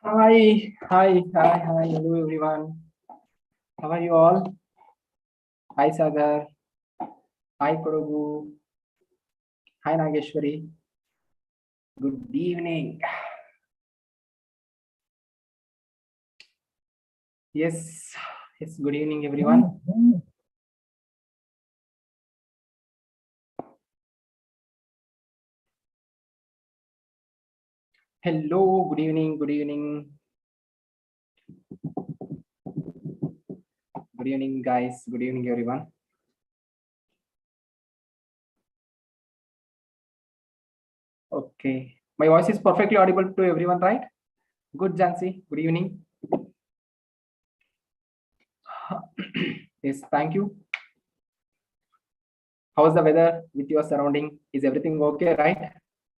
Hi, hello everyone. How are you all? Hi Sagar, hi Kodogu, hi Nageshwari. Good evening. Yes, good evening everyone. Hello, good evening, good evening, good evening guys, good evening everyone. Okay, my voice is perfectly audible to everyone, right? Good, Jansi, good evening. Yes, thank you. How's the weather with your surrounding? Is everything okay, right?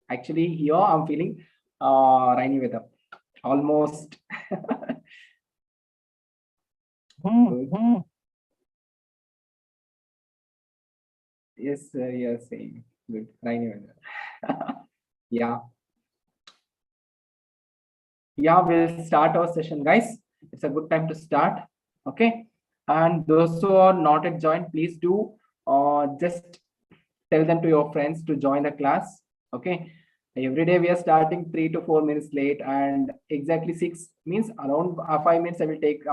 Actually, here I'm feeling rainy weather. Almost. Good. Yes, sir, yes, same. Good. Rainy weather. Yeah. Yeah, we'll start our session, guys. It's a good time to start. Okay. And those who are not at join, please do just tell them to your friends to join the class. Okay. Every day we are starting 3 to 4 minutes late, and exactly 6 means around 5 minutes I will take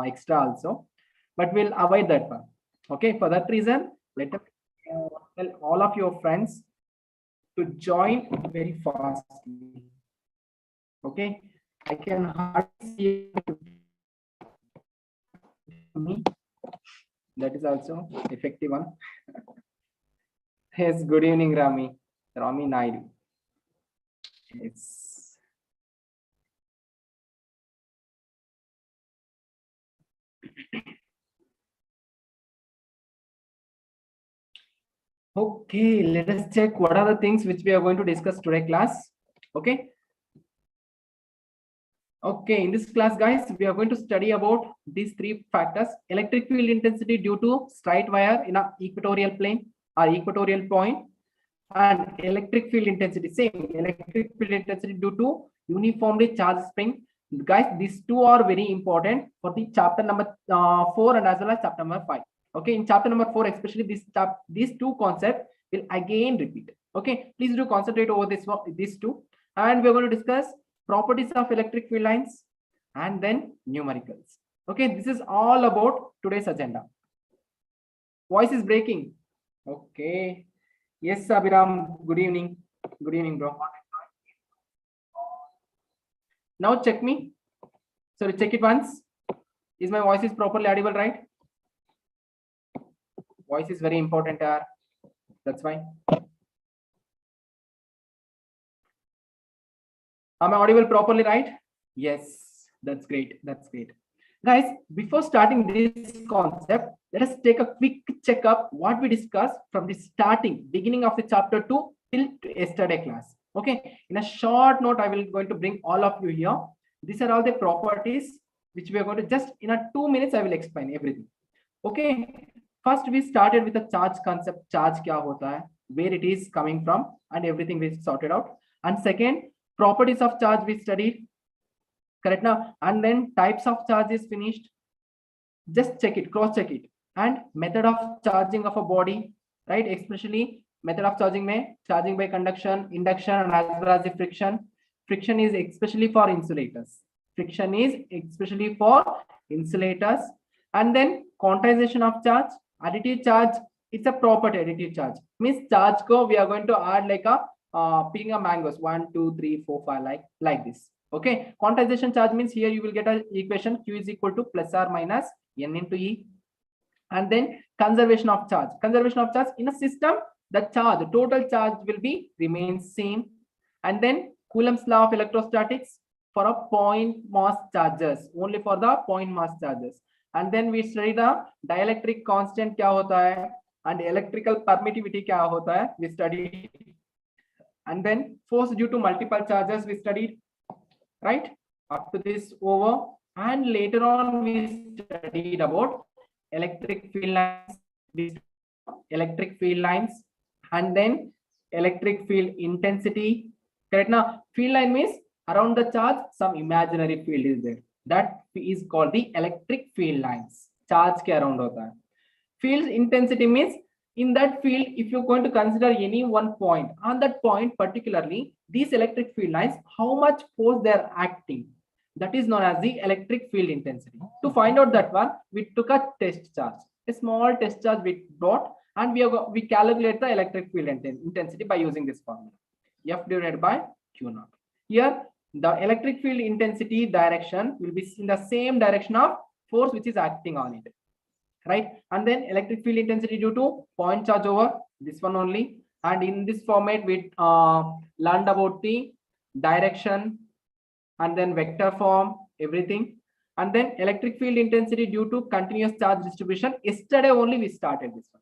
extra also, but we'll avoid that one. Okay. For that reason, let us tell all of your friends to join very fastly. Okay. I can hardly see me. That is also effective one. Yes, good evening, Rami. Rami Naidu. Yes. Okay, let us check what are the things which we are going to discuss today, class. Okay. Okay, in this class, guys, we are going to study about these three factors: electric field intensity due to straight wire in a equatorial plane or equatorial point, and electric field intensity, same electric field intensity due to uniformly charged spring. Guys, these two are very important for the chapter number 4 and as well as chapter number 5. Okay, in chapter number 4 especially, these two concepts will again repeat. Okay, please do concentrate over these two, and we're going to discuss properties of electric field lines and then numericals. Okay, this is all about today's agenda. Voice is breaking. Okay. Yes, Abhiram. Good evening. Good evening, bro. Now check me. Sorry, check it once. Is my voice is properly audible, right? Voice is very important. That's why. Am I audible properly, right? Yes, that's great. That's great. Guys, before starting this concept, let us take a quick checkup what we discussed from the beginning of the chapter 2 till yesterday class. Okay, in a short note, I will going to bring all of you here. These are all the properties which we are going to just in a 2 minutes, I will explain everything. Okay, first we started with the charge concept. Charge kya hota hai, where it is coming from, and everything we sorted out. And second, properties of charge we studied, correct now, and then types of charge is finished. Just check it, cross check it. And method of charging of a body, right? Especially method of charging may charging by conduction, induction, and as well as the friction is especially for insulators. Friction is especially for insulators. And then quantization of charge, additive charge. It's a property. Additive charge means charge go we are going to add like a picking a mangoes 1 2 3 4 5 like this. Okay, quantization charge means here you will get an equation q is equal to plus or minus n into e. And then conservation of charge. Conservation of charge in a system, the total charge will be remain same. And then Coulomb's law of electrostatics for a point mass charges, only for the point mass charges. And then we study the dielectric constant kya hota hai and electrical permittivity kya hota hai, we studied. And then force due to multiple charges we studied, right? Up to this over. And later on we studied about electric field lines, and then electric field intensity. Correct now. Field line means Around the charge, some imaginary field is there. That is called the electric field lines. Charge के around होता है. Field intensity means in that field, if you're going to consider any one point, on that point particularly, these electric field lines, how much force they are acting, that is known as the electric field intensity. To find out that one, we took a test charge, a small test charge we brought, and we calculate the electric field intensity by using this formula, F divided by Q naught. Here, the electric field intensity direction will be in the same direction of force which is acting on it, right? And then electric field intensity due to point charge over this one only. And in this format, we learned about the direction and then vector form, everything. And then electric field intensity due to continuous charge distribution. Yesterday only we started this one.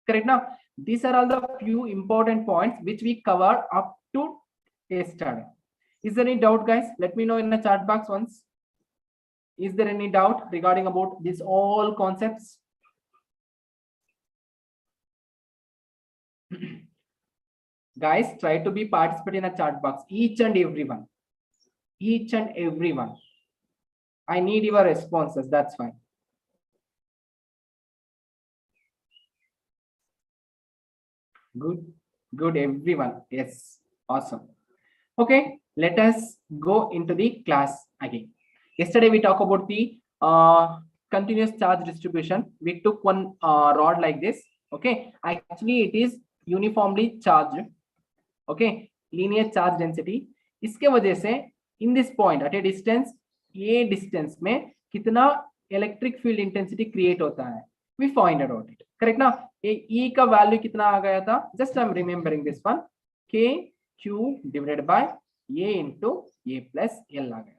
Correct? Now, these are all the few important points which we covered up to yesterday. Is there any doubt, guys? Let me know in the chat box once. Is there any doubt regarding about these all concepts? Guys, try to be participating in a chat box. Each and everyone. Each and everyone. I need your responses. That's fine. Good. Good, everyone. Yes. Awesome. Okay. Let us go into the class again. Yesterday we talked about the continuous charge distribution. We took one rod like this. Okay. Actually, it is uniformly charged. Okay. Linear charge density. इसके वजह से in this point at a distance, ये distance में कितना electric field intensity create होता है. We find out it. Correct ना? E का value कितना आ गया था? Just I'm remembering this one. K Q divided by A into A plus L आ गया.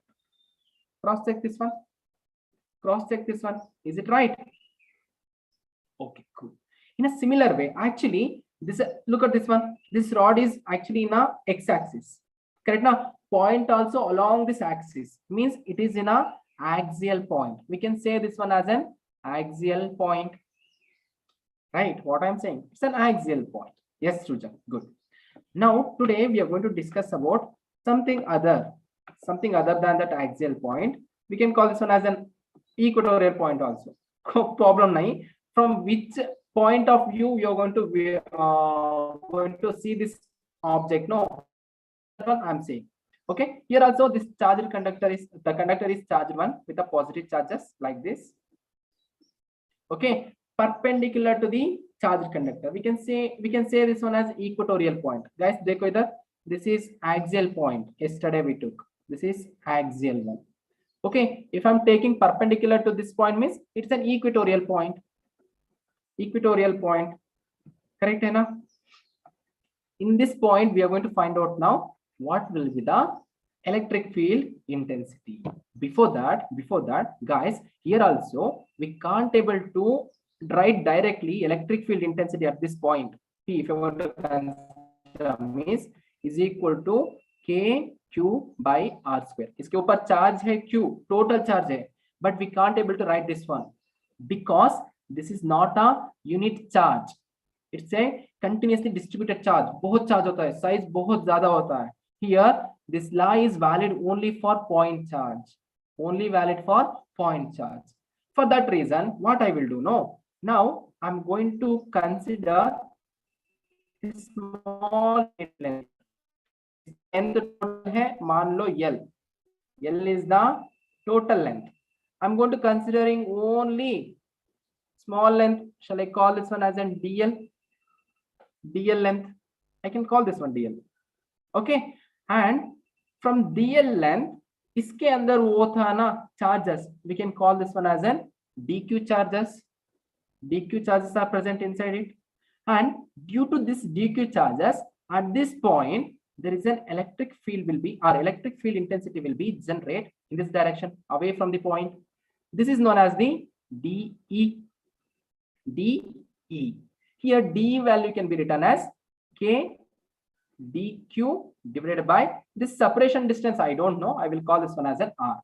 Cross check this one. Cross check this one. Is it right? Okay, cool. In a similar way, actually, this look at this one. This rod is actually in a x-axis. Correct now? Point also along this axis means it is in a axial point. We can say this one as an axial point. Right? What I'm saying? It's an axial point. Yes, Sujan. Good. Now, today we are going to discuss about something other than that axial point. We can call this one as an equatorial point also. Problem nahi. From which point of view you're going to see this object? No, that's what I'm saying. Okay. Here also this charged conductor is charged one with a positive charges like this. Okay, perpendicular to the charged conductor. We can say this one as equatorial point. Guys, dekho idhar. This is axial point. Yesterday we took. This is axial one. Okay, if I'm taking perpendicular to this point means it's an equatorial point. Equatorial point. Correct, hai na? In this point, we are going to find out now what will be the electric field intensity. Before that, guys, here also we can't able to write directly electric field intensity at this point. P, if you want to consider, means is equal to K Q by R square. इसके ऊपर charge है Q, total charge है, but we can't able to write this one because this is not a unit charge. It's a continuously distributed charge. बहुत charge होता है, size बहुत ज़्यादा होता है. Here, this law is valid only for point charge. Only valid for point charge. For that reason, what I will do now I'm going to consider this small length. Length है मान लो L. L is the total length. I'm going to considering only small length. Shall I call this one as an DL? DL length. I can call this one DL. Okay. And from DL length, इसके अंदर वो था ना charges. We can call this one as an DQ charges. DQ charges are present inside it. And due to this DQ charges, at this point, there is an electric field electric field intensity will be generated in this direction away from the point. This is known as the DE. DE. Here DE value can be written as K DQ divided by this separation distance. I don't know. I will call this one as an R.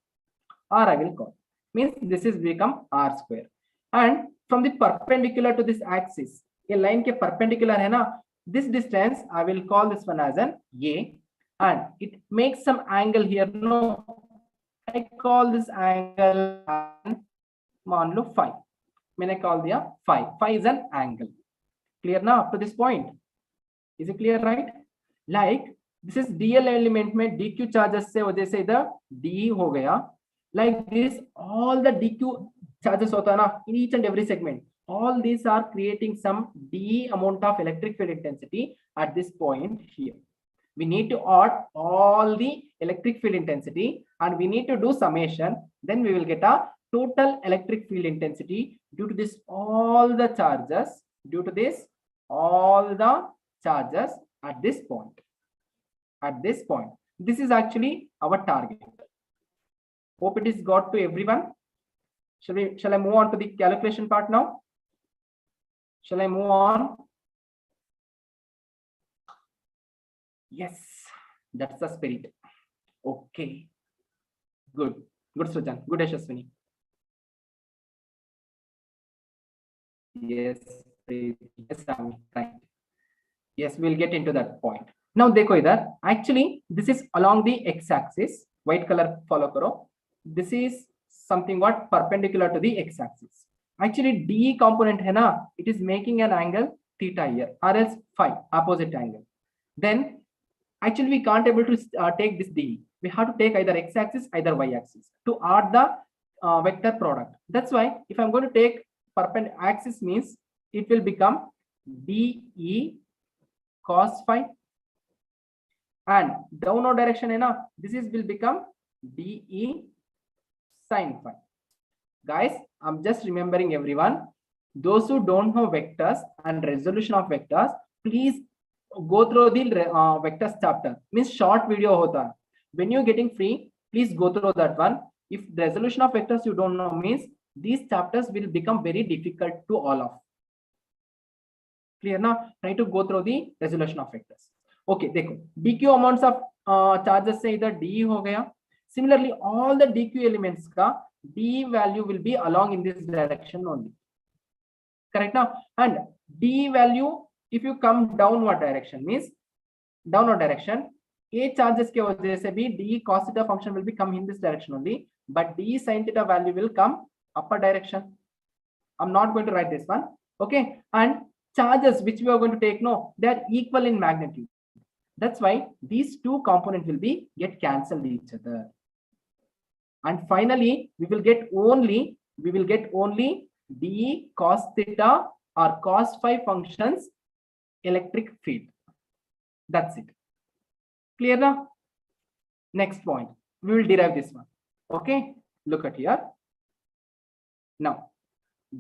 R I will call. Means this is become R square. And from the perpendicular to this axis, a line ke perpendicular hai na, this distance I will call this one as an A. and it makes some angle here. No, I call this angle मान लो phi. मैंने call दिया phi. Phi is an angle. Clear now up to this point? Is it clear, right? Like this is DL element में DQ charges से वजह से इधर D हो गया. Like this, all the DQ charges होता है ना in each and every segment. All these are creating some D amount of electric field intensity at this point here. We need to add all the electric field intensity and we need to do summation. Then we will get a total electric field intensity due to this all the charges, due to this all the charges at this point. At this point, this is actually our target. Hope it is got to everyone. Shall I move on to the calculation part now? Shall I move on? Yes, that's the spirit. Okay, good Srujan, good Yashaswini. Yes, yes, right. Yes, we'll get into that point. Now देखो इधर, actually this is along the x-axis, white color follow करो. This is something what perpendicular to the x-axis. Actually D component है ना, it is making an angle theta here, or else phi, opposite angle. Then actually we can't able to take this D. We have to take either x-axis, either y-axis to add the vector product. That's why if I'm going to take perpendicular axis means it will become DE cos phi, and downward direction है ना, this is will become DE sin phi. Guys, I'm just remembering everyone, those who don't know vectors and resolution of vectors, please go through the vectors chapter. Means short video hota. When you're getting free, please go through that one. If resolution of vectors you don't know, means these chapters will become very difficult to all of. Clear now? Try to go through the resolution of vectors. Okay, देखो DQ amounts of charges से इधर D हो गया. Similarly, all the DQ elements का D value will be along in this direction only. Correct now? And D value, if you come downward direction, means downward direction, A charges के वजह से भी D cos theta function will be come in this direction only, but D sin theta value will come upper direction. I'm not going to write this one. Okay, and charges which we are going to take, no, they are equal in magnitude. That's why these two components will be get cancelled each other. And finally, we will get only D cos theta or cos phi functions electric field. That's it. Clear now? Next point, we will derive this one. Okay, look at here. Now,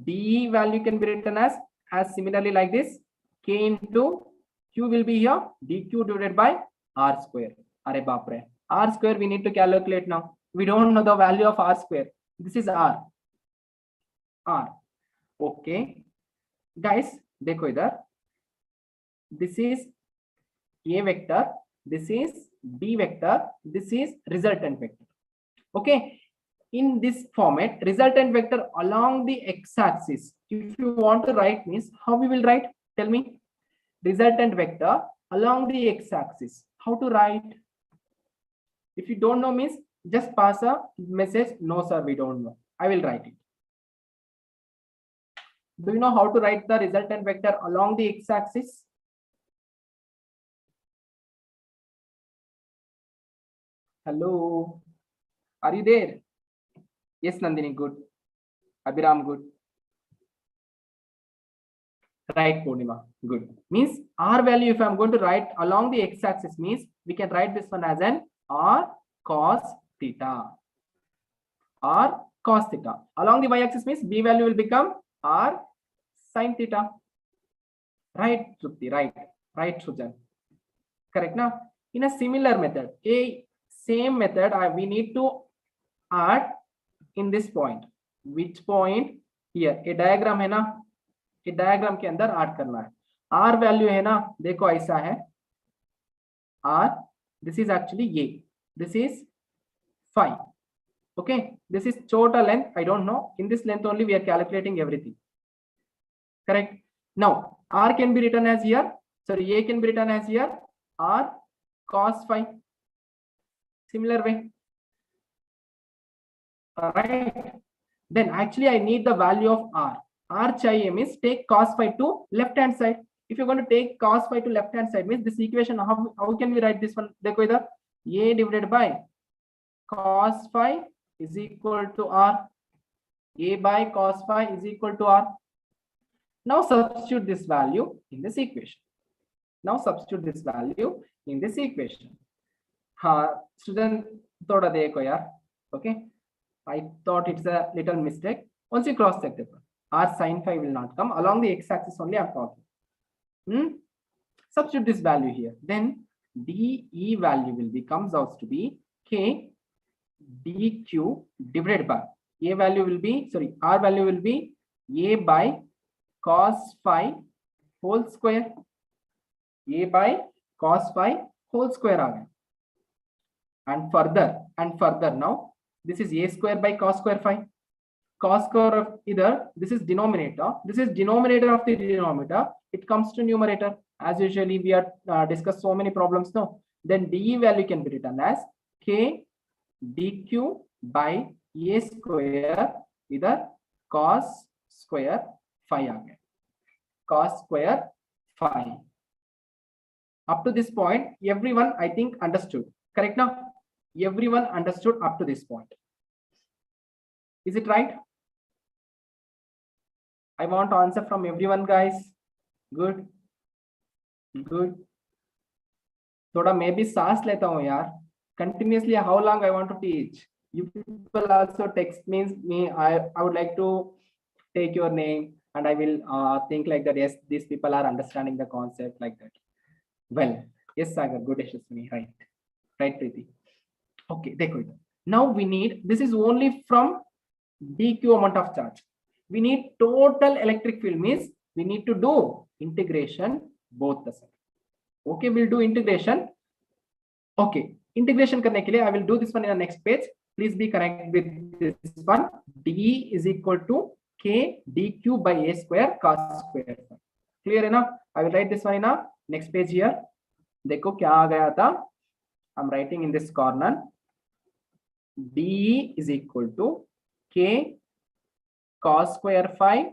D value can be written as similarly like this, K into Q will be here, dQ divided by R square. Are bapre. R square we need to calculate now. We don't know the value of R square. This is R. Okay. Guys, देखो इधर. This is A vector. This is B vector. This is resultant vector. Okay. In this format, resultant vector along the x-axis. If you want to write means, how we will write? Tell me. Resultant vector along the x-axis. How to write? If you don't know means, just pass a message. No, sir, we don't know. I will write it. Do you know how to write the resultant vector along the x-axis? Hello. Are you there? Yes, Nandini, good. Abhiram, good. Right, Purnima, good. Means R value, if I'm going to write along the x-axis, means we can write this one as an R cos theta. R cos theta. Along the y-axis means B value will become R sin theta. Right, Trupti, right, Sujan. Correct now? In a similar method, same method, we need to add in this point. Which point? Here, a diagram है ना? ये diagram के अंदर add करना है. R value है ना, देखो ऐसा है. R, this is actually A. This is phi. Okay, this is total length. I don't know. In this length only we are calculating everything. Correct. Now R can be written as here. Sorry, A can be written as here. R cos phi. Similar way. All right. Then actually I need the value of r. R chahiye means take cos phi to left hand side. If you're going to take cos phi to left hand side means this equation, how can we write this one? Dekho idhar, a divided by cos phi is equal to r. A by cos phi is equal to r. Now substitute this value in this equation. Now substitute this value in this equation. Student, thoda dekho yaar. Okay. I thought it's a little mistake. Once you cross check the r sin phi will not come along the x-axis only. I'm talking. Substitute this value here. Then dE value will be comes out to be k dq divided by a value will be r value will be a by cos phi whole square. A by cos phi whole square. And further now. This is a square by cos square phi. Cos square of either, this is denominator. This is denominator of the denominator. It comes to numerator. As usually we are discussed so many problems now. Then dE value can be written as k dq by a square either cos square phi. Cos square phi. Up to this point, everyone I think understood. Correct now? Everyone understood up to this point. Is it right? I want to answer from everyone, guys. Good. Good. Thoda maybe saas leta hu yaar. Continuously, how long I want to teach? You people also text me. I would like to take your name and I will think like that. Yes, these people are understanding the concept like that. Well, yes, Sagar. Good, Yashaswini. Right. Right, Preeti. Okay, now we need, this is only from dq amount of charge. We need total electric field means we need to do integration both the sides. Okay, we'll do integration. Okay, integration karne ke liye I will do this one in the next page. Please be correct with this one. d is equal to k dq by a square cos square. Clear enough? I will write this one in the next page here. Dekho kya aa gaya tha. I'm writing in this corner. d is equal to k cos square phi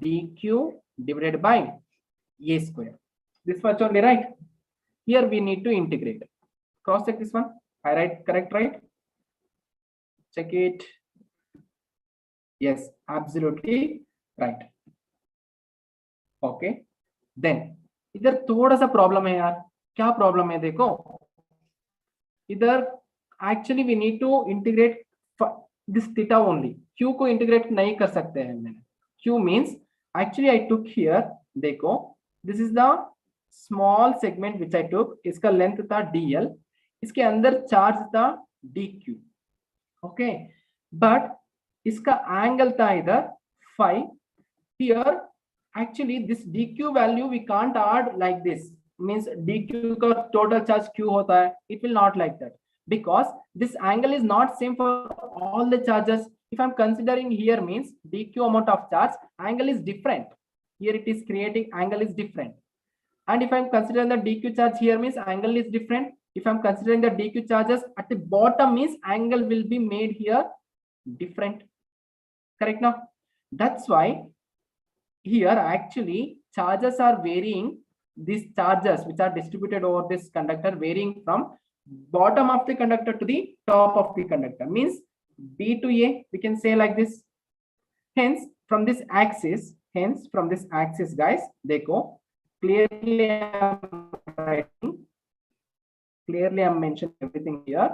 dq divided by a square. This much only, right? Here we need to integrate. Cross check this one. I write correct, right? Check it. Yes, absolutely right. Okay. Then इधर थोड़ा सा problem है यार. क्या problem है देखो. इधर actually we need to integrate this theta only. Q को integrate नहीं कर सकते हैं मैंने. Q means actually I took here. देखो, this is the small segment which I took. इसका length था dl. इसके अंदर charge था dq. Okay, but इसका angle था इधर phi. Here actually this dq value we can't add like this. Means dq का total charge q होता है. It will not like that. Because this angle is not same for all the charges. If I'm considering here means dq amount of charge, angle is different. Here it is creating angle is different. And if I'm considering the dq charge here means angle is different. If I'm considering the dq charges at the bottom means angle will be made here different. Correct now? That's why here actually charges are varying. These charges which are distributed over this conductor varying from bottom of the conductor to the top of the conductor means B to A, we can say like this. Hence from this axis guys, देखो clearly I'm writing, clearly I'm mentioning everything here.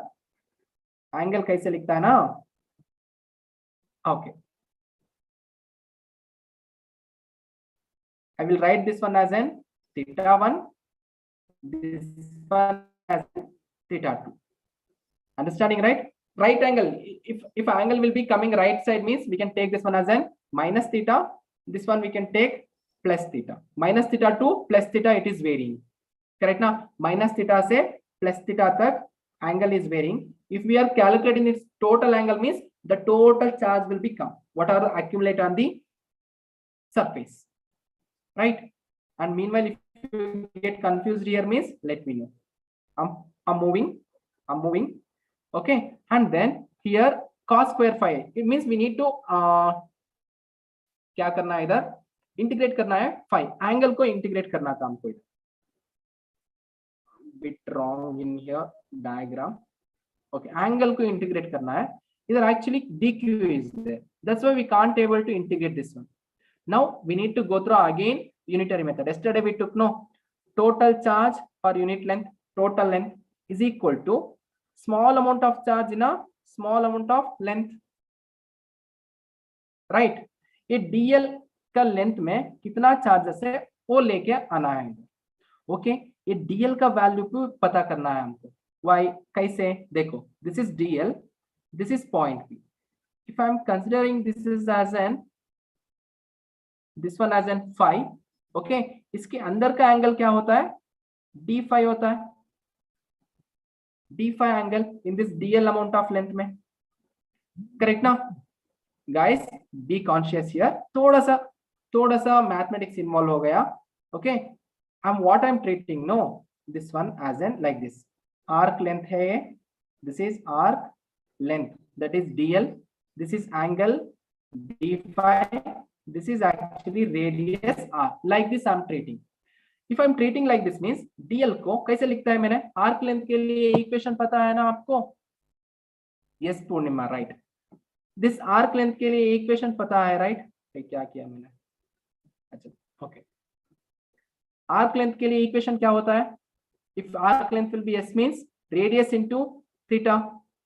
Angle कैसे लिखता है ना? Okay, I will write this one as an theta 1, this one as theta 2. Understanding, right? Right angle, if angle will be coming right side means we can take this one as an minus theta. This one we can take plus theta. Minus theta to plus theta, it is varying. Correct now? Minus theta se plus theta tak angle is varying. If we are calculating its total angle means the total charge will become whatever accumulate on the surface. Right? And meanwhile, if you get confused here means let me know. I'm moving. I'm moving. Okay, and then here cos square phi. It means we need to क्या करना है इधर, integrate करना है phi, angle को integrate करना था हमको. Bit wrong in here diagram. Okay, angle को इंटीग्रेट करना है इधर. Actually dq is there, that's why we can't able to integrate this one. Now we need to go through again unitary method. Yesterday we took no total charge per unit length. Total length is equal to small amount of charge in a small amount of length, right? ये dl का length में कितना charges है वो लेके आना है. Okay, ये dl का वैल्यू को पता करना है हमको. Why? कैसे? देखो, this is dl, this is point p. If I am considering this is as an, this one as an phi, okay, इसके अंदर का एंगल क्या होता है? d phi होता है. d phi angle in this dl amount of length में, correct ना गाइस? Be conscious here. थोड़ा सा मैथमेटिक्स इन्वॉल्व हो गया. Okay, I'm what I'm treating, no, this one as an like this arc length है, this is arc length, that is dl, this is angle d phi, this is actually radius r. Like this I'm treating. If I'm treating like this means dl को कैसे लिखता है मैंने? arc length के लिए equation पता है ना आपको? Yes Purnima, right. This arc length के लिए इक्वेशन पता है, right? क्या किया मैंने? अच्छा, ओके. आर्क लेंथ के लिए इक्वेशन क्या होता है? If arc length will be s means radius into theta,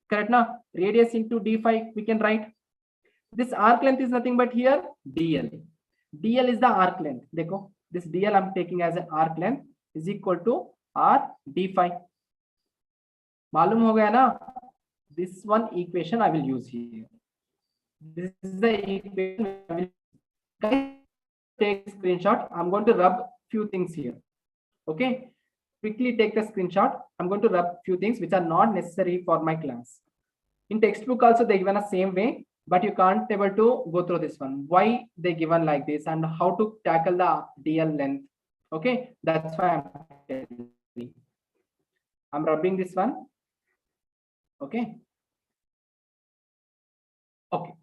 correct ना? Radius into d phi we can write. This arc length is nothing but here dl. dl is the arc length. देखो, this dl I'm taking as an arc length is equal to r d phi. मालूम हो गया ना? This one equation I will use here. This is the equation. Guys, take a screenshot. I'm going to rub few things here. Okay, quickly take the screenshot. I'm going to rub few things which are not necessary for my class. In textbook also they given a same way, but you can't able to go through this one. Why they given like this and how to tackle the dl length. Okay, that's why I'm telling. I'm rubbing this one. Okay, okay,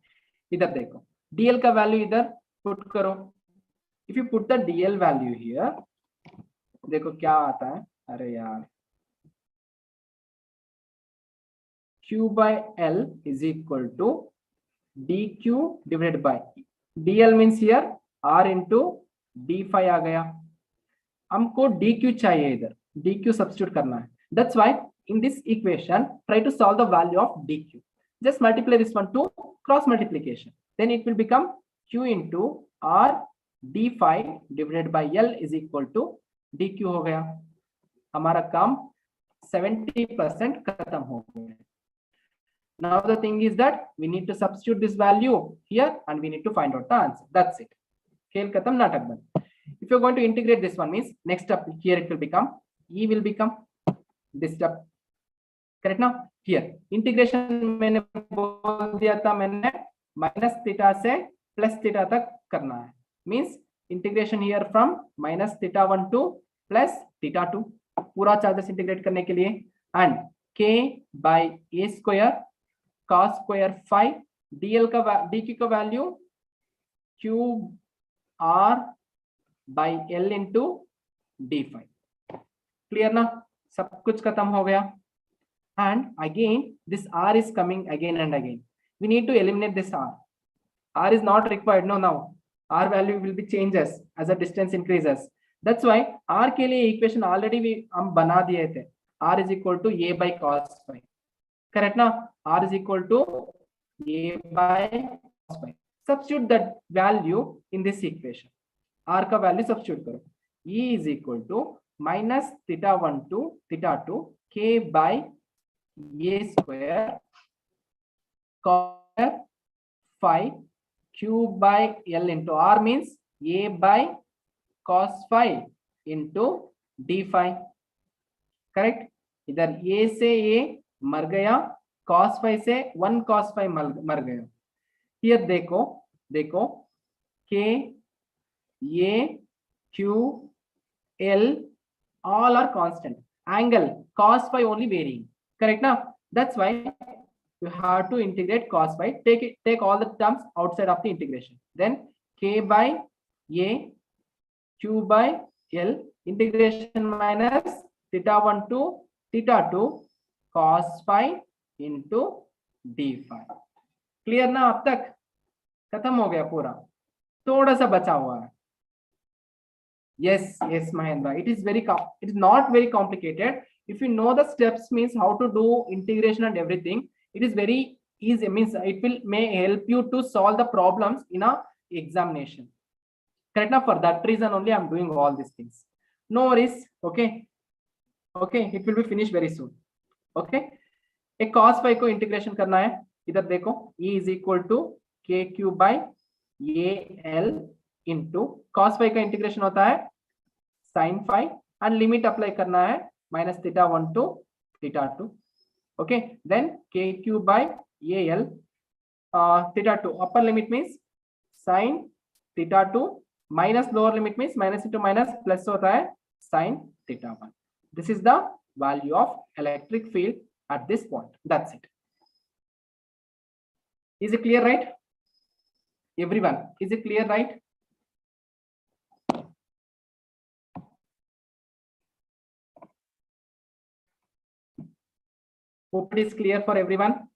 इधर देखो, dl का value इधर put करो. If you put the dl value here, देखो क्या आता है. अरे यार, q by l is equal to dq divided by dl means here r into d phi आ गया. हमको dq चाहिए, इधर dq सब्स्टिट्यूट करना है. That's why in this equation try to solve the value of dq. Just multiply this one to cross multiplication, then it will become q into r d phi divided by l is equal to dq हो गया. हमारा काम 70% खत्म हो गया. Now the thing is that we need to substitute this value here and we need to find out the answer. That's it. खेल खत्म, नाटक बंद. If you're going to integrate this one means next step here it will become e will become this step, correct ना? Here integration मैंने बोल दिया था, मैंने माइनस थीटा से प्लस थीटा तक करना है. Means integration here from minus theta 1 to plus theta 2, पूरा चार्जेस इंटीग्रेट करने के लिए. And k by a square cos square phi dl का dq का value q r by l into d phi. Clear ना? सब कुछ खत्म हो गया. And again this r is coming again and again. We need to eliminate this r. R is not required. No, now R value will be changes as the distance increases. That's why R के लिए equation already हम बना दिए थे. R is equal to a by cos phi. Correct ना? R is equal to a by cos phi. Substitute that value in this equation. R का value substitute करो. E is equal to minus theta 1 to theta 2 k by a square cos phi q by l into r means a by cos phi into d phi. Correct? इधर a से a मर गया, cos phi से 1 cos phi मर गया. Here देखो k a q l all are constant. Angle cos phi only varying, Correct now? That's why you have to integrate cos phi. Take all the terms outside of the integration. Then k by a q by l integration minus theta 1 to theta 2 cos phi into d phi. Clear ना? अब तक खत्म हो गया पूरा, थोड़ा सा बचा हुआ है. Yes, Mahendra. It is not very complicated. If you know the steps, means how to do integration and everything, it is very easy. Means it may help you to solve the problems in a examination. Correct now? For that reason only I'm doing all these things. No worries. Okay. Okay. It will be finished very soon. Okay. एक cos phi को integration करना है. इधर देखो, E is equal to KQ by AL into cos phi का integration होता है sin phi and limit apply करना है minus theta 1 to theta 2. Okay, then KQ by AL theta 2 upper limit means sin theta 2 minus lower limit means minus into minus plus होता है sin theta 1. This is the value of electric field at this point. That's it. Is it clear, right? Everyone, is it clear, right? Hope it is clear for everyone.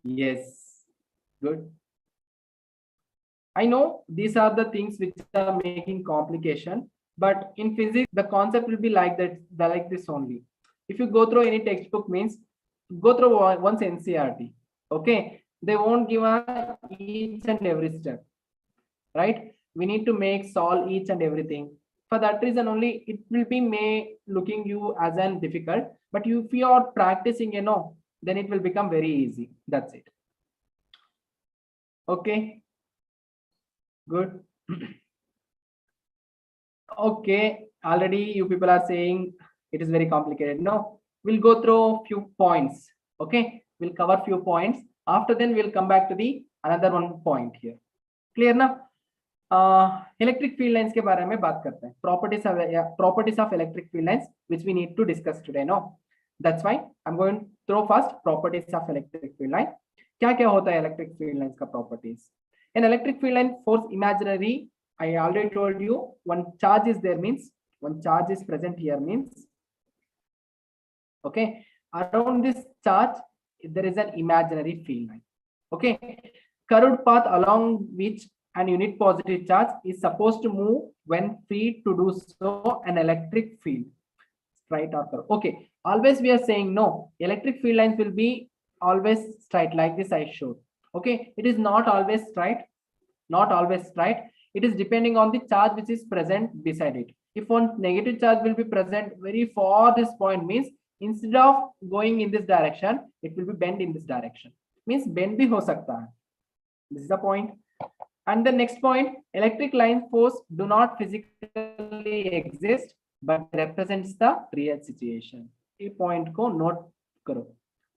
Yes, good. I know these are the things which are making complication, but in physics, the concept will be like that, like this only. If you go through any textbook, means go through once NCRT. Okay, they won't give us each and every step, right? We need to solve each and everything. For that reason only, it will be looking you as an difficult, but if you are practicing, then it will become very easy. That's it. Okay. Good. Okay, already you people are saying it is very complicated. No, we'll go through few points. Okay, we'll cover few points. After then we'll come back to the another one point here. Clear ना? Electric field lines के बारे में बात करते हैं. Properties of electric field lines which we need to discuss today. No, that's why I'm going to throw first properties of electric field line. क्या क्या होता है electric field lines का properties? An electric field line force imaginary. I already told you one charge is there means one charge is present here means, okay, around this charge there is an imaginary field line. Okay, curved path along which an unit positive charge is supposed to move when free to do so an electric field, straight or curved. Okay, always we are saying no, electric field lines will be always straight like this I showed. Okay, it is not always straight, not always straight. It is depending on the charge which is present beside it. If one negative charge will be present very far this point means instead of going in this direction, it will be bent in this direction. Means bend bhi ho sakta hai. This is the point. And the next point, electric line force do not physically exist but represents the real situation. A point ko note karo.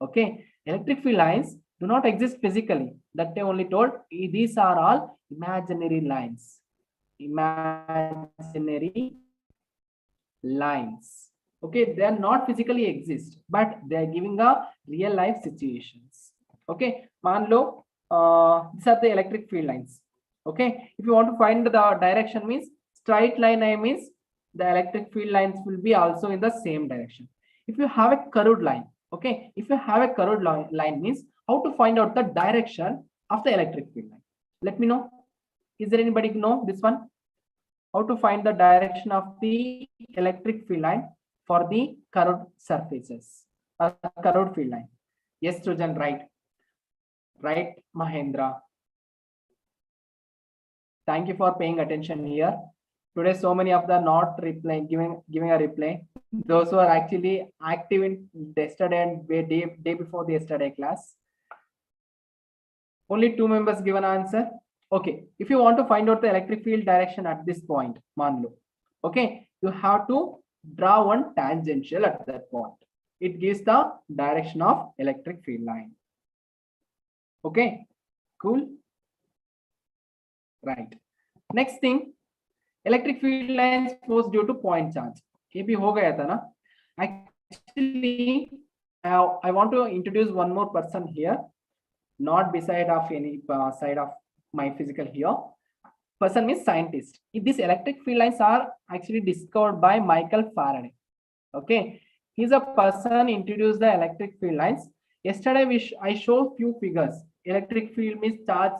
Okay, electric field lines do not exist physically. That they only told these are all imaginary lines. Imaginary lines. Okay, they are not physically exist, but they are giving a real life situations. Okay, मान लो these are the electric field lines. Okay, if you want to find the direction means straight line I means the electric field lines will be also in the same direction. If you have a curved line, okay, if you have a curved line means how to find out the direction of the electric field line. Let me know. Is there anybody know this one? How to find the direction of the electric field line for the curved surfaces, curved field line? Yes, Trujan, right. Right, Mahendra. Thank you for paying attention here. Today, so many of the not replying, giving a reply. Those who are actually active in yesterday and day before the yesterday class. Only 2 members give an answer. Okay, if you want to find out the electric field direction at this point, manlo, okay, you have to draw one tangential at that point. It gives the direction of electric field line. Okay, cool. Right. Next thing, electric field lines force due to point charge. ये भी हो गया था ना. Actually, I want to introduce one more person here, not beside of any side of my physical here. Person means scientist. These electric field lines are actually discovered by Michael Faraday. Okay, he's a person introduced the electric field lines. Yesterday I showed few figures. Electric field means charge.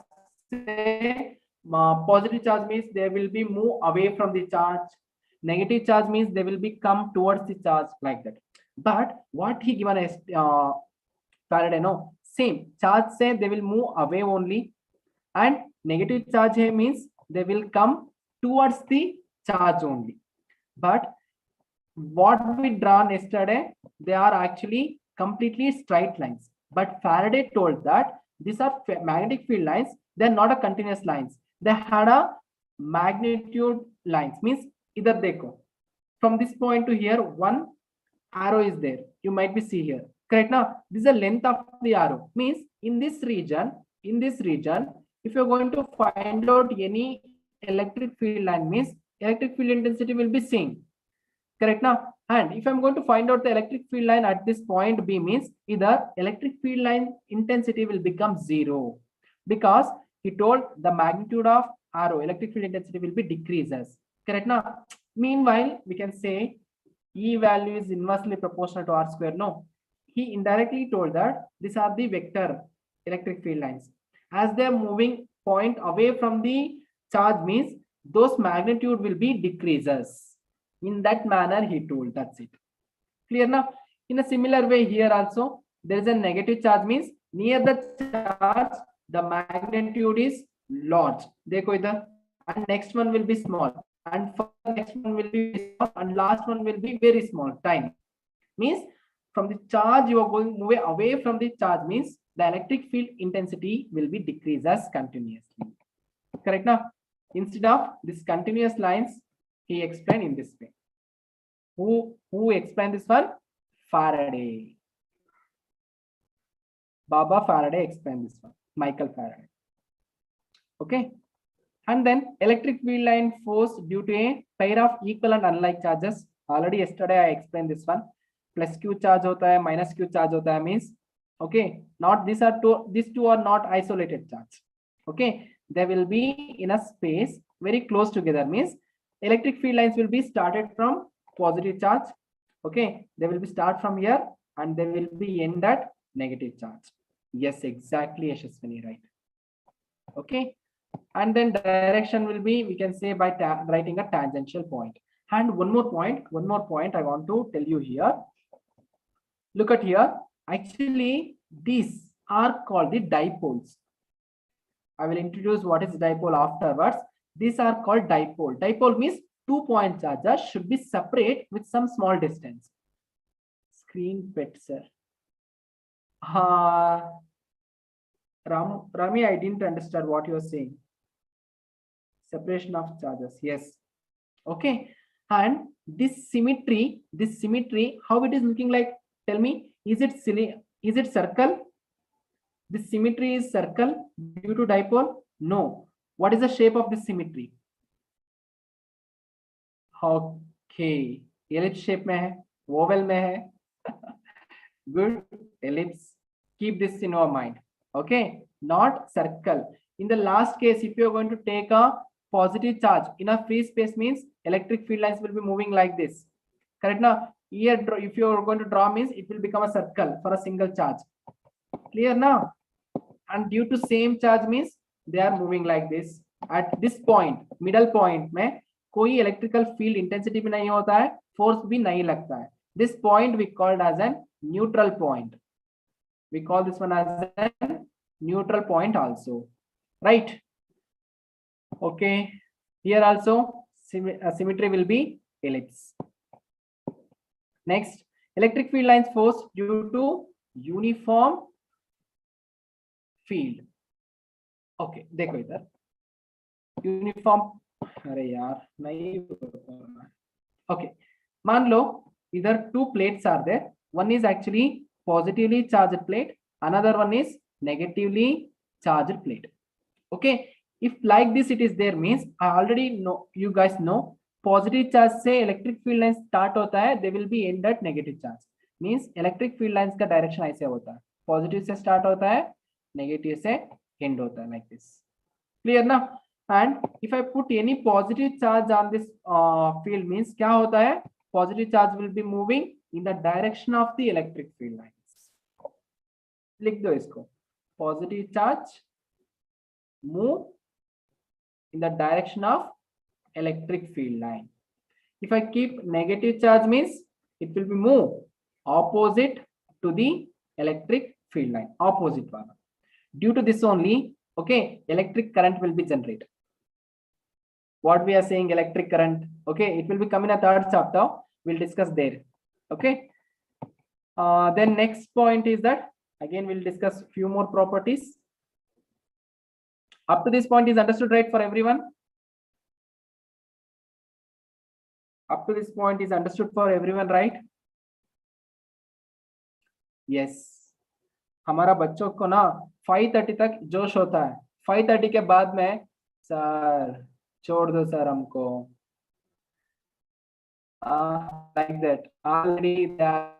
Say, positive charge means they will be move away from the charge. Negative charge means they will be come towards the charge, like that. But what he given as Faraday, no, same charge say they will move away only, and negative charge here means they will come towards the charge only. But what we drawn yesterday, they are actually completely straight lines. But Faraday told that these are magnetic field lines. They're not a continuous lines. They had a magnitude lines. Means either they go from this point to here, one arrow is there. You might be see here. Correct now. This is the length of the arrow. Means in this region, if you're going to find out any electric field line, means electric field intensity will be same. Correct now. And if I'm going to find out the electric field line at this point B, means either electric field line intensity will become 0, because he told the magnitude of arrow electric field intensity will be decreases. Correct now. Meanwhile, we can say E value is inversely proportional to R square. No, he indirectly told that these are the vector electric field lines. As they are moving point away from the charge, means those magnitude will be decreases. In that manner he told. That's it. Clear now. In a similar way here also there is a negative charge, means near the charge the magnitude is large. Dekho idhar. And next one will be small, and next one will be small, and last one will be very small, tiny. Means from the charge you are going move away from the charge, means the electric field intensity will be decreases continuously. Correct now. Instead of this continuous lines, he explained in this way. Who explained this one? Faraday. Baba Faraday explained this one. Michael Faraday. Okay. And then electric field line force due to a pair of equal and unlike charges. Already yesterday I explained this one. Plus Q charge hota hai, minus Q charge hota hai, means okay. Not these two are not isolated charge. Okay. They will be in a space very close together, means electric field lines will be started from positive charge. Okay, they will be start from here and they will be end at negative charge. Yes, exactly, Yashaswini, right? Okay, and then direction will be, we can say, by writing a tangential point. And one more point I want to tell you here. Look at here. Actually, these are called the dipoles. I will introduce what is dipole afterwards. These are called dipole. Dipole means 2 point charges should be separate with some small distance. Screen pet, sir. Rami, I didn't understand what you are saying. Separation of charges. Yes. Okay. And this symmetry, how it is looking like? Tell me, is it silly? Is it circle? This symmetry is circle due to dipole? No. What is the shape of this symmetry? Okay, ellipse shape में है, oval में है. Good, ellipse. Keep this in your mind. Okay, not circle. In the last case, if you are going to take a positive charge in a free space, means electric field lines will be moving like this. Correct now? Here, if you are going to draw, means it will become a circle for a single charge. Clear now? And due to same charge, means they are moving like this. At this point, middle point में कोई electrical field intensity भी नहीं होता है, force भी नहीं लगता है. This point we called as a neutral point. We call this one as a neutral point also, right? Okay. Here also symmetry will be ellipse. Next, electric field lines force due to uniform field. Okay, देखो इधर uniform. अरे यार नहीं. Okay, मान लो इधर 2 plates are there. One is actually positively charged plate, another one is negatively charged plate. Okay, If like this it is there means I already know, you guys know positive charge से electric field lines start होता है, they will be end at negative charge. Means electric field lines का direction ऐसे होता है, positive से start होता है, negative से end होता है, like this. Clear ना? And if I put any positive charge on this field means क्या होता है? Positive charge will be moving in the direction of the electric field lines. लिख दो इसको. Positive charge move in the direction of electric field line. If I keep negative charge means it will be move opposite to the electric field line, opposite one. Due to this only, okay, electric current will be generated. What we are saying, electric current, okay, it will be coming in a third chapter. We'll discuss there. Okay. Then next point is that again we'll discuss few more properties. Up to this point is understood, right, for everyone? Up to this point is understood for everyone, right? Yes. हमारा बच्चों को ना 5:30 तक जोश होता है, 5:30 के बाद में सर छोड़ दो सर हमको, like that. Already they are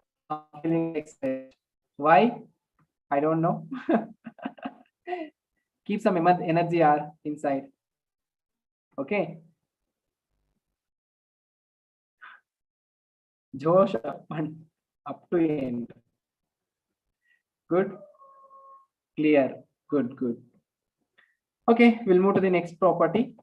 feeling excited. Why? I don't know. Keep some energy inside. Okay. Josh up to end. Good. Clear. Good. Good. Okay, we'll move to the next property.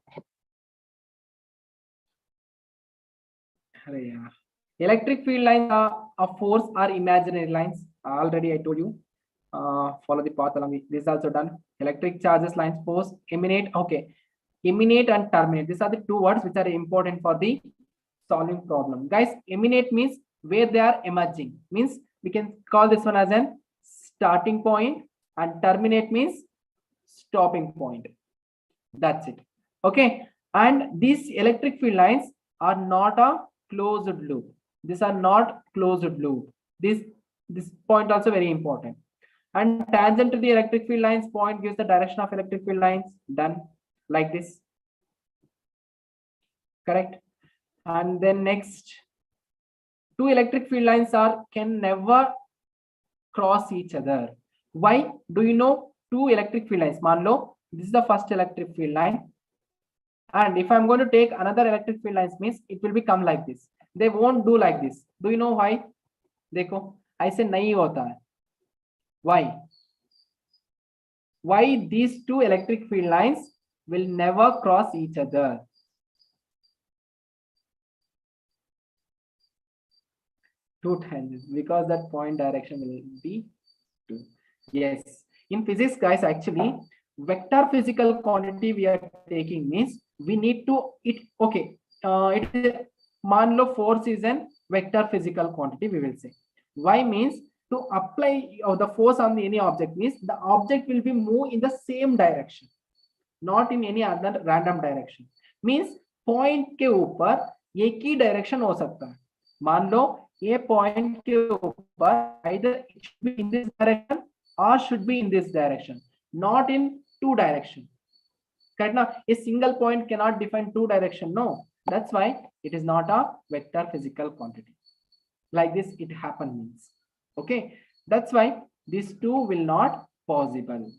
Electric field lines of force are imaginary lines. Already I told you. Follow the path along. This is also done. Electric charges lines, force, emanate. Okay, emanate and terminate. These are the two words which are important for the solving problem. Guys, emanate means where they are emerging. Means we can call this one as an starting point, and terminate means stopping point. That's it. Okay, and these electric field lines are not a closed loop. These are not closed loop. This point also very important. And tangent to the electric field lines point gives the direction of electric field lines. Done like this. Correct. And then next, two electric field lines can never cross each other. Why? Do you know two electric field lines? Man lo, this is the first electric field line. And if I'm going to take another electric field lines means it will become like this. They won't do like this. Do you know why? देखो ऐसे नहीं होता है. Why? Why these two electric field lines will never cross each other? Two tangents, because that point direction will be two. Yes. In physics, guys, actually, vector physical quantity we are taking means we need to okay. It is मान लो force is an vector physical quantity. We will say why means to apply the force on any object means the object will be moved in the same direction, not in any other random direction. Means point के ऊपर एक ही direction हो सकता है. मान लो ये point के ऊपर either it should be in this direction or should be in this direction, not in two direction. Correct ना? A single point cannot define two direction. No, that's why it is not a vector physical quantity. Like this it happen means. Okay, that's why these two will not possible.